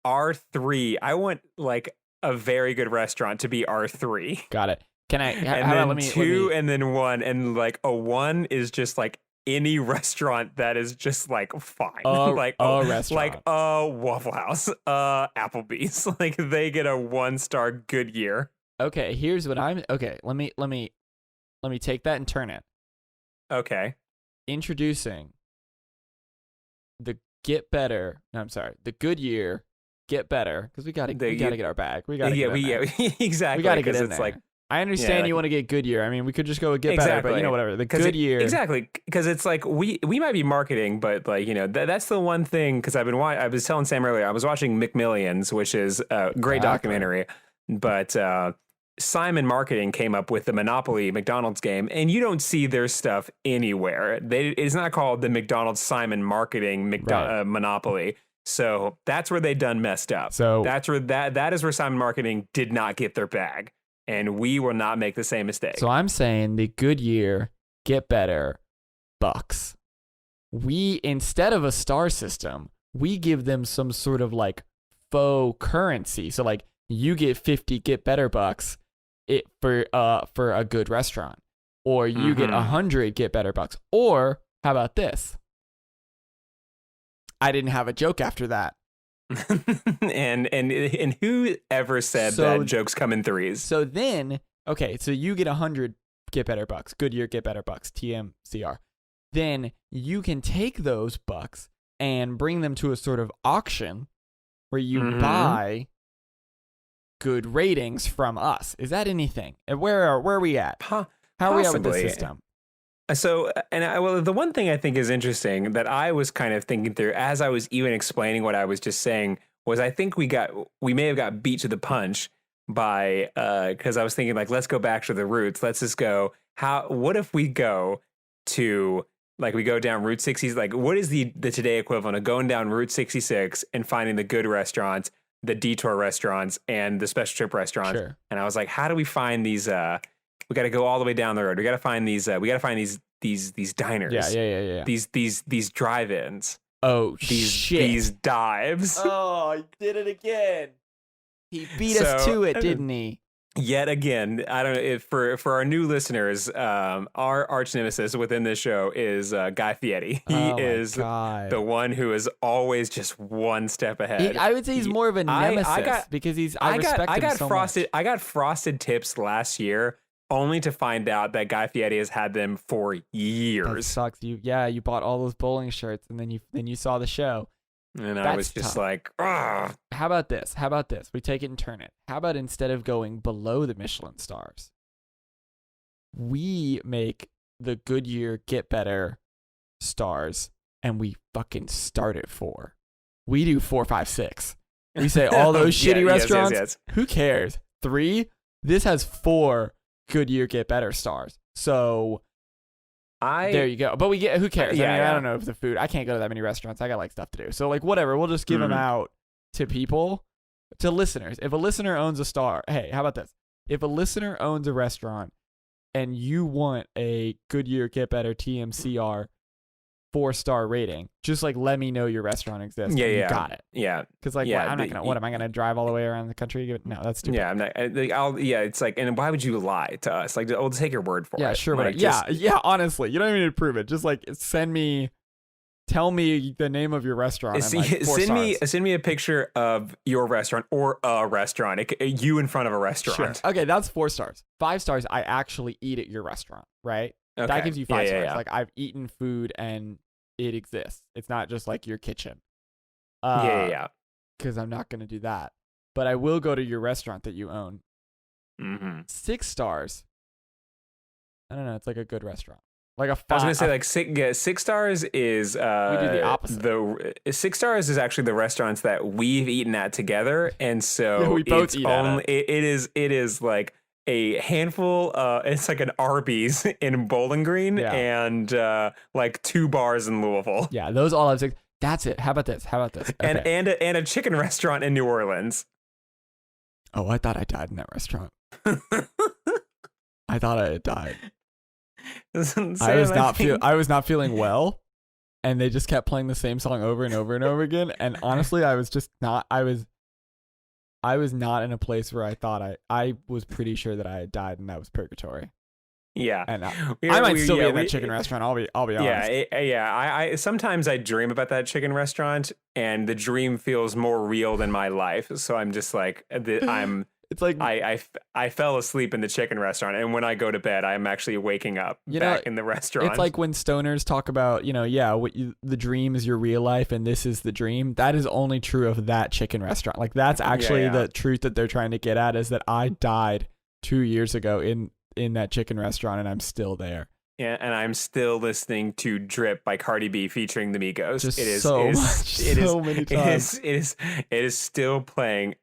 R3. I want like a very good restaurant to be R3. Got it. Can I? And how then about, let me, two, and then one, and like a one is just like any restaurant that is just like fine, like a restaurant, like a Waffle House, Applebee's, like they get a 1-star Goodyear. Okay, here's what I'm. Okay, let me take that and turn it. Okay. Introducing the the Goodyear Get Better, because we gotta get our bag. We gotta exactly. We gotta get in it's there. like, I understand you want to get Goodyear. I mean, we could just go with Get Better, but whatever. The Goodyear. Exactly, because it's like we might be marketing, but like that's the one thing. Because I was telling Sam earlier, I was watching McMillions, which is a great documentary, but Simon Marketing came up with the Monopoly McDonald's game, and you don't see their stuff anywhere. It's not called the McDonald's Simon Marketing Monopoly. So that's where they done messed up. So that's where that is where Simon Marketing did not get their bag. And we will not make the same mistake. So I'm saying the Goodyear Get Better bucks. We, instead of a star system, we give them some sort of like faux currency. So like you get 50 Get Better bucks for a good restaurant, or you get 100 Get Better bucks. Or how about this? I didn't have a joke after that. and who ever said that jokes come in threes? So then, okay, so you get 100 Get Better bucks, Goodyear Get Better bucks, TMCR. Then you can take those bucks and bring them to a sort of auction where you buy good ratings from us. Is that anything? And where are we at? How are we at with this system? So, the one thing I think is interesting that I was kind of thinking through as I was even explaining what I was just saying was I think we may have got beat to the punch by, because I was thinking like, let's go back to the roots. Let's just go, what if we go to, like we go down Route 60, like what is the today equivalent of going down Route 66 and finding the good restaurants, the detour restaurants, and the special trip restaurants? Sure. And I was like, how do we find these, we got to go all the way down the road. We got to find these. We got to find these diners. Yeah. These drive-ins. Oh shit! These dives. Oh, he did it again. He beat us to it, didn't he? Yet again, I don't know if for our new listeners, our arch nemesis within this show is Guy Fieri. He is the one who is always just one step ahead. I would say he's more of a nemesis because I respect him so much. I got Frosted Tips last year only to find out that Guy Fieri has had them for That years. sucks. You bought all those bowling shirts and then you saw the show. And I That's was just tough. like, ugh. How about this? How about this? We take it and turn it. How about instead of going below the Michelin stars, we make the Goodyear Get Better stars and we fucking start at 4. We do 4, 5, 6. We say all those Yeah, shitty yes, restaurants. yes. Who cares? 3. This has 4 Goodyear Get Better stars. So there you go. But we get, who cares? Yeah, I yeah. don't know if the food, I can't go to that many restaurants. I got like stuff to do. So like whatever, we'll just give them out to people, to listeners. If a listener owns a star, hey, how about this? If a listener owns a restaurant and you want a Goodyear Get Better TMCR 4-star rating, just like let me know your restaurant exists. Yeah, and yeah. You got it. Yeah. Because like, Yeah, I'm not gonna. What am I gonna drive all the way around the country? No, that's stupid. Yeah, I'm not. It's like, and why would you lie to us? Like, we'll take your word for it. Yeah, sure, Like, but just- yeah. Honestly, you don't even need to prove it. Just like tell me the name of your restaurant. And, like, 4 stars. send me a picture of your restaurant or a restaurant. You in front of a restaurant. Sure. Okay, that's 4 stars. 5 stars. I actually eat at your restaurant, right? Okay. That gives you 5 stars. Yeah. Like I've eaten food and it exists. It's not just like your kitchen. Yeah. Because I'm not gonna do that. But I will go to your restaurant that you own. Mm-hmm. 6 stars. I don't know. It's like a good restaurant. Like a 5. I was gonna say like 6 stars is we do the opposite. The 6 stars is actually the restaurants that we've eaten at together, and so Yeah, we both it's eat at only it is like a handful. It's like an Arby's in Bowling Green Yeah. and like 2 bars in Louisville. Yeah, those all have 6. That's it. How about this? Okay. And a chicken restaurant in New Orleans. Oh, I thought I died in that restaurant. I thought I had died. I was not feeling well, and they just kept playing the same song over and over and over again. And honestly, I was just not. I was not in a place where I thought I was pretty sure that I had died, and that was purgatory. Yeah, And I might still be in that chicken restaurant. I'll be honest. I sometimes I dream about that chicken restaurant, and the dream feels more real than my life. So I'm just like, It's like I fell asleep in the chicken restaurant, and when I go to bed, I'm actually waking up back in the restaurant. It's like when stoners talk about, the dream is your real life and this is the dream. That is only true of that chicken restaurant. Like that's actually the truth that they're trying to get at, is that I died 2 years ago in that chicken restaurant and I'm still there. Yeah, and I'm still listening to "Drip" by Cardi B featuring the Migos. Just It is so it is, much, it is- so many times. It is still playing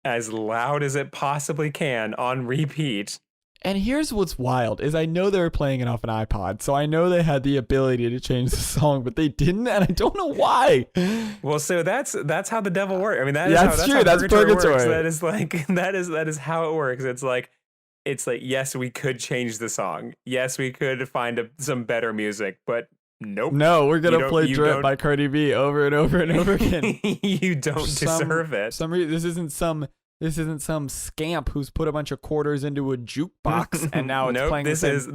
as loud as it possibly can on repeat. And here's what's wild is I know they were playing it off an iPod, so I know they had the ability to change the song, but they didn't, and I don't know why. Well, so that's how the devil works. I mean, That's true. That's purgatory. Works. That is like that is how it works. It's like yes, we could change the song. Yes, we could find some better music, but nope. No, we're gonna play you "Drip" don't- by Cardi B over and over and over again. You don't deserve it. Some reason this isn't some scamp who's put a bunch of quarters into a jukebox and now it's nope, playing. This is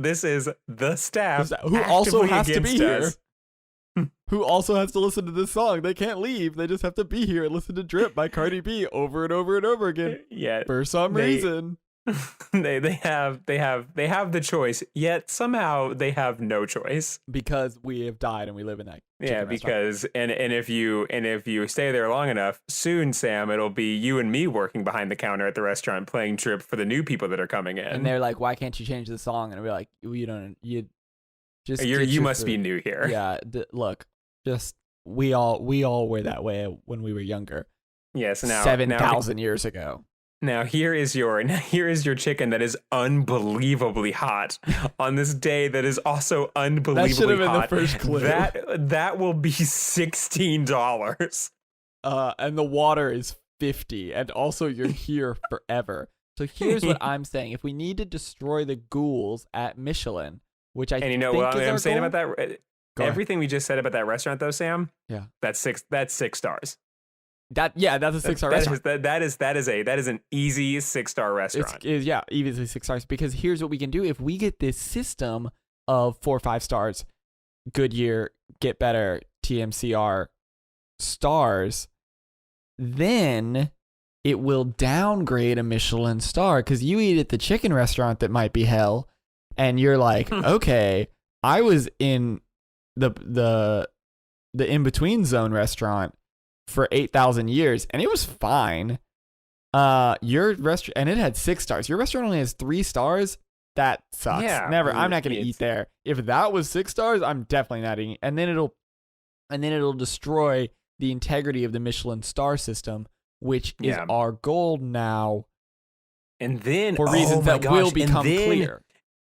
the staff who also actively has to be against here. us. Who also has to listen to this song. They can't leave. They just have to be here and listen to "Drip" by Cardi B over and over and over again Yeah, for some reason. they have the choice, yet somehow they have no choice. Because we have died and we live in that. Yeah, chicken restaurant. because and if you stay there long enough, soon, Sam, it'll be you and me working behind the counter at the restaurant playing "Drip" for the new people that are coming in. And they're like, "Why can't you change the song?" And we're like, you just you get your must be food." new here. Yeah, look, just we all were that way when we were younger. Yes. Now 7,000 years ago. Now here is your chicken that is unbelievably hot on this day that is also unbelievably That should have been hot. the first clue. That will be $16. And the water is 50, and also you're here forever. So here's what I'm saying: if we need to destroy the ghouls at Michelin, which I And you know think what is I'm our saying goal, about that? Go ahead. Everything we just said about that restaurant, though, Sam. Yeah. That's 6 stars. that's a 6-star restaurant. That is an easy 6-star restaurant. Easily 6 stars. Because here's what we can do: if we get this system of 4 or 5 stars, Goodyear, Get Better, TMCR stars, then it will downgrade a Michelin star because you eat at the chicken restaurant that might be hell, and you're like, okay, I was in the in between zone restaurant for 8,000 years, and it was fine. Your restaurant, and it had 6 stars. Your restaurant only has 3 stars. That sucks. Yeah, Never. I'm not going to eat there. If that was 6 stars, I'm definitely not eating. And then it'll destroy the integrity of the Michelin star system, which is our goal now. And then for reasons that will become clear.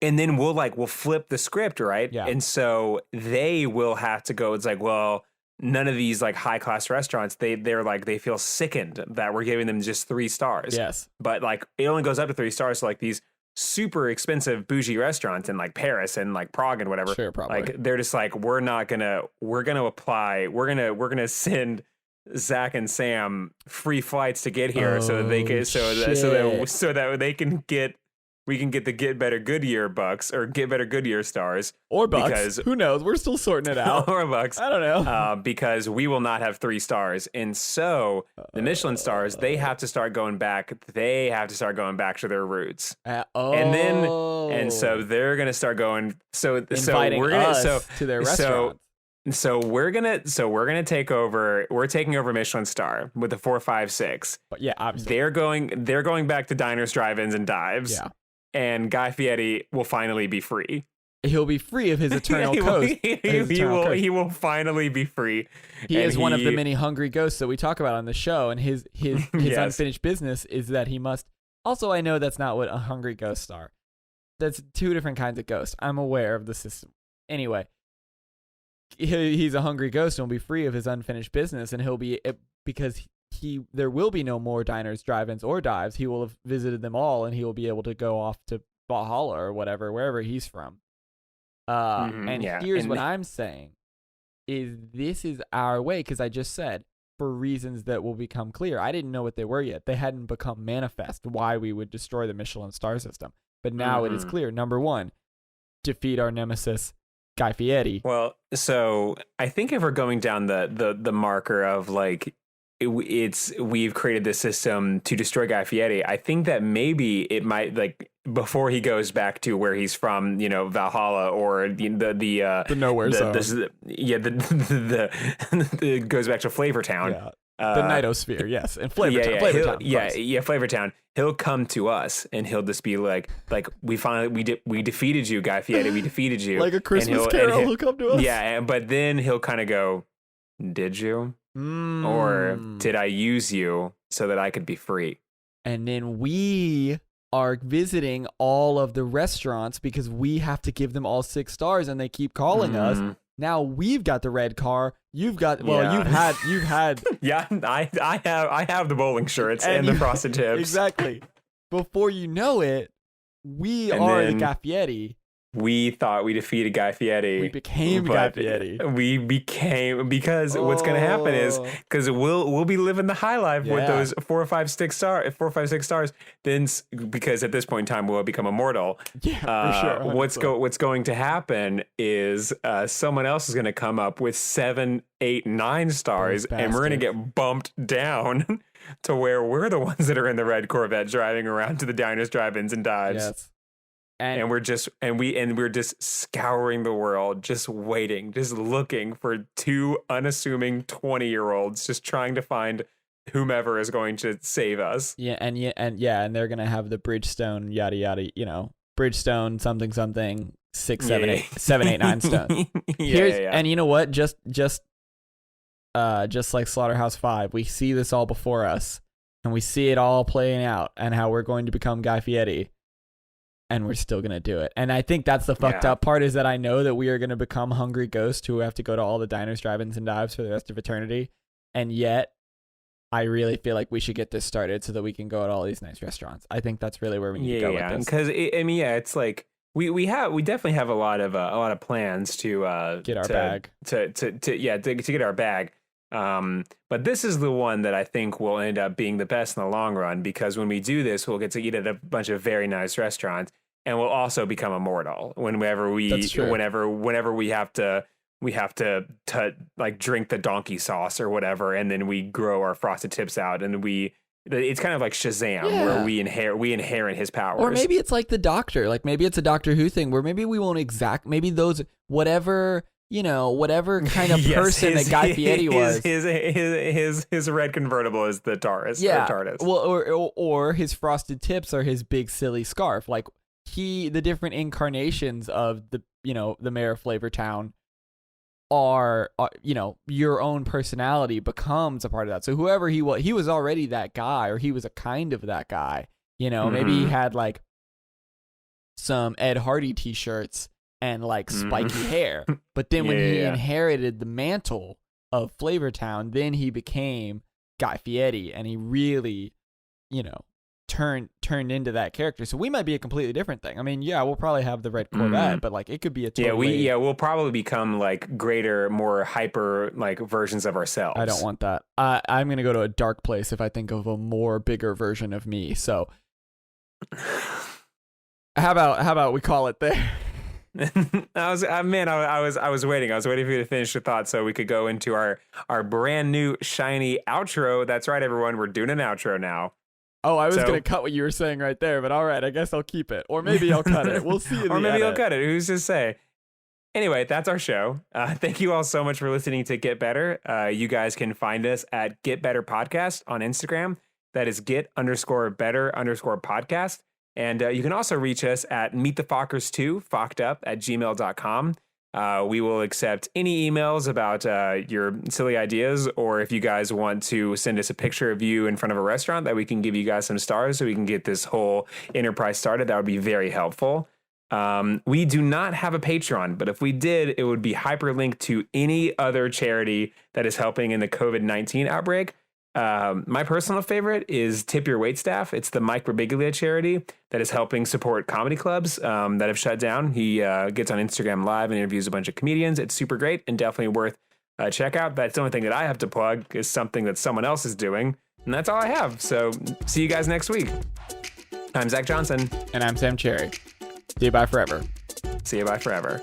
And then we'll flip the script, right? Yeah. And so they will have to go. It's like, well, none of these like high class restaurants, they're like, they feel sickened that we're giving them just 3 stars. Yes. But like it only goes up to 3 stars. So like these super expensive bougie restaurants in like Paris and like Prague and whatever. Sure, probably. Like they're just like, we're gonna send Zach and Sam free flights to get here so that they can so that they can get we can get the Get Better Goodyear bucks or Get Better Goodyear stars or bucks. Because, who knows? We're still sorting it out. Or bucks. I don't know. Because we will not have 3 stars, and so the Michelin stars they have to start going back. They have to start going back to their roots, and so they're gonna start going. Inviting we're gonna us to their restaurants. So we're gonna take over. We're taking over Michelin star with the 4, 5, 6. But yeah, obviously they're going back to diners, drive-ins, and dives. Yeah. And Guy Fieri will finally be free. He'll be free of his eternal coast. He will finally be free. He is one of the many hungry ghosts that we talk about on the show, and his yes. Unfinished business is that he must. Also, I know that's not what a hungry ghosts are. That's 2 different kinds of ghosts. I'm aware of the system. Anyway, he's a hungry ghost and will be free of his unfinished business, and he'll be because there will be no more diners, drive-ins, or dives. He will have visited them all, and he will be able to go off to Valhalla or whatever, wherever he's from. Here's what I'm saying is this is our way, because I just said, for reasons that will become clear. I didn't know what they were yet. They hadn't become manifest why we would destroy the Michelin star system. But now it is clear. Number 1, defeat our nemesis, Guy Fieri. Well, so I think if we're going down the marker of like, we've created this system to destroy Guy Fieri. I think that maybe it might, like, before he goes back to where he's from, Valhalla or the nowhere zone. It goes back to Flavortown. Yeah. The Nightosphere, yes, and Flavortown. Flavortown. He'll come to us and he'll just be like we defeated you, Guy Fieri. We defeated you. Like a Christmas Carol, he'll come to us. Yeah, but then he'll kind of go, "Did you?" Or did I use you so that I could be free? And then we are visiting all of the restaurants because we have to give them all 6 stars, and they keep calling us. Now we've got the red car. You've got you've had. Yeah, I have the bowling shirts and the frosted tips. Exactly. Before you know it, we are the Guy Fieri. We thought we defeated Guy Fieri. We became Guy Fieri. Because what's going to happen is because we'll be living the high life with those 4, 5, 6 stars. Then because at this point in time we'll become immortal. Yeah, for sure. What's going to happen is someone else is going to come up with 7, 8, 9 stars, and we're going to get bumped down to where we're the ones that are in the red Corvette driving around to the diners, drive-ins, and dives. Yes. And we're just scouring the world, just waiting, just looking for 2 unassuming 20-year-olds, just trying to find whomever is going to save us. Yeah, and they're gonna have the Bridgestone yada yada, Bridgestone something 6, 7, 8, 9 stone. And you know what? Just like Slaughterhouse 5, we see this all before us, and we see it all playing out, and how we're going to become Guy Fieri. And we're still going to do it. And I think that's the fucked up part, is that I know that we are going to become hungry ghosts who have to go to all the diners, drive-ins, and dives for the rest of eternity. And yet, I really feel like we should get this started so that we can go to all these nice restaurants. I think that's really where we need to go with this. Because, it's like, we definitely have a lot of plans to get our bag. To get our bag. But this is the one that I think will end up being the best in the long run, because when we do this, we'll get to eat at a bunch of very nice restaurants, and we'll also become immortal whenever we have to like drink the donkey sauce or whatever, and then we grow our frosted tips out and we it's kind of like Shazam, Yeah. where we inherit his powers. Or maybe it's like the Doctor. Like maybe it's a Doctor Who thing where maybe we won't maybe those whatever kind of Yes, person that Guy Fieri was. His red convertible is the TARDIS. Yeah. TARDIS. Well, or his frosted tips are his big silly scarf. Like the different incarnations of the mayor of Flavortown are your own personality becomes a part of that. So whoever he was already that guy, or he was a kind of that guy. Maybe he had like some Ed Hardy t-shirts and like spiky hair. But then when he inherited the mantle of Flavortown, then he became Guy Fieri, and he really, turned into that character. So we might be a completely different thing. I mean, yeah, we'll probably have the red Corvette, but like it could be a totally... we'll probably become like greater, more hyper like versions of ourselves. I don't want that. I'm gonna go to a dark place if I think of a more bigger version of me. So how about we call it there? I was waiting. I was waiting for you to finish your thought so we could go into our brand new shiny outro. That's right, everyone. We're doing an outro now. Oh, I was going to cut what you were saying right there, but all right, I guess I'll keep it. Or maybe I'll cut it. We'll see. Or maybe I'll cut it. Who's to say? Anyway, that's our show. Thank you all so much for listening to Get Better. You guys can find us at Get Better Podcast on Instagram. That is get_better_podcast. And you can also reach us at meetthefockers2, fockedup@gmail.com. We will accept any emails about your silly ideas, or if you guys want to send us a picture of you in front of a restaurant that we can give you guys some stars so we can get this whole enterprise started, that would be very helpful. We do not have a Patreon, but if we did, it would be hyperlinked to any other charity that is helping in the COVID-19 outbreak. My personal favorite is Tip Your Waitstaff. It's the Mike Birbiglia charity that is helping support comedy clubs that have shut down. He gets on Instagram Live and interviews a bunch of comedians. It's super great and definitely worth a check out. That's the only thing that I have to plug, is something that someone else is doing. And that's all I have. So see you guys next week. I'm Zach Johnson. And I'm Sam Cherry. See you bye forever. See you bye forever.